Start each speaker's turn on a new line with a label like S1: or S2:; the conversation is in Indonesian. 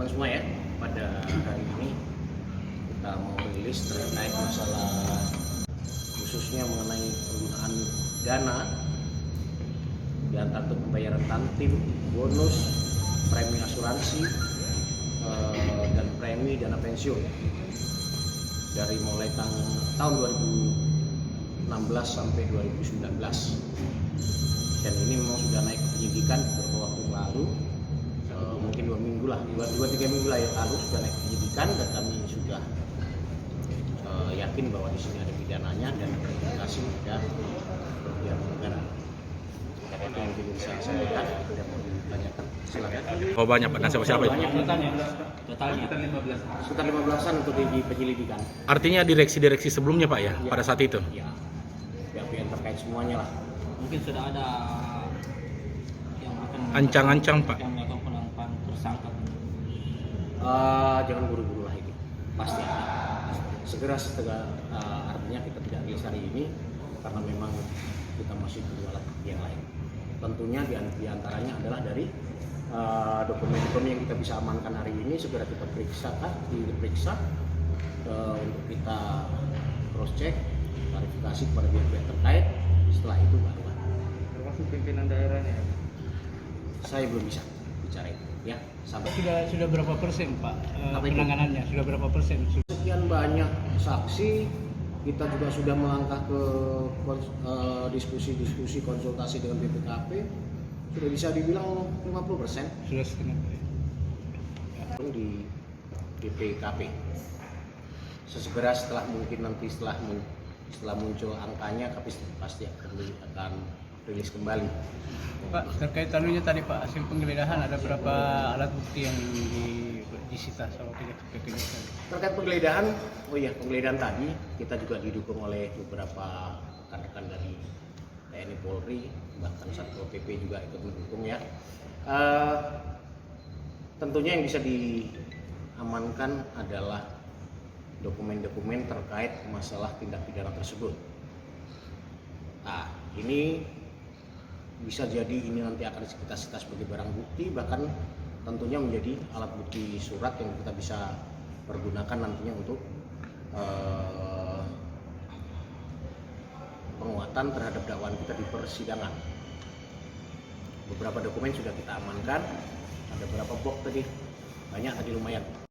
S1: rekan-rekan semua ya, pada hari ini kita mau rilis terkait masalah khususnya mengenai penggunaan dana di antara untuk pembayaran tantim, bonus, premi asuransi, dan premi dana pensiun dari mulai tahun 2016 sampai 2019. Dan ini memang sudah naik ke penyidikan beberapa waktu lalu, mungkin 2 minggu lah, 2-3 minggu lah yang lalu sudah naik ke penyidikan, dan kami sudah yakin bahwa di sini ada pidananya dan verifikasi dan kerugian negara. Itu yang bisa saya sampaikan. Ada mau ditanyakan, silakan.
S2: Oh banyak Pak, siapa itu?
S1: Banyak totalnya sekitar 15-an untuk di penyelidikan.
S2: Artinya direksi-direksi sebelumnya Pak ya, pada saat itu?
S1: Ya, pihak-pihak terkait semuanya lah.
S3: Mungkin sudah ada yang akan
S2: Ancang-ancang Pak?
S3: yang akan penangkapan tersangka.
S1: Jangan buru-buru lah ini, pasti ada. Segera setelah artinya kita tidak rilis hari ini karena memang kita masih perlu alat bukti yang lain. Tentunya di antaranya adalah dari dokumen-dokumen yang kita bisa amankan hari ini segera kita diperiksa untuk kita cross check, klarifikasi kepada pihak-pihak terkait. Setelah itu baru
S4: termasuk pimpinan daerahnya.
S1: Saya belum bisa bicara itu ya. Sampai
S4: Sudah berapa persen Pak
S1: Apa itu?
S4: penanganannya? Sudah berapa persen?
S1: sekian banyak saksi, kita juga sudah melangkah ke diskusi konsultasi dengan BPKP, sudah bisa dibilang 50%
S4: Sudah setengah.
S1: di BPKP. Sesegera setelah mungkin nanti setelah muncul angkanya, kami pasti akan rilis kembali.
S4: Pak, terkait anunya tadi Pak, hasil penggeledahan ada berapa alat bukti yang disita sama PPK?
S1: Terkait penggeledahan, penggeledahan tadi kita juga didukung oleh beberapa rekan-rekan dari TNI Polri, bahkan Satpol PP juga ikut mendukung ya. Tentunya yang bisa diamankan adalah dokumen-dokumen terkait masalah tindak pidana tersebut. Nah, ini bisa jadi ini nanti akan kita sita sebagai barang bukti, bahkan tentunya menjadi alat bukti surat yang kita bisa pergunakan nantinya untuk penguatan terhadap dakwaan kita di persidangan. Beberapa dokumen sudah kita amankan, ada berapa box tadi? Banyak tadi, lumayan.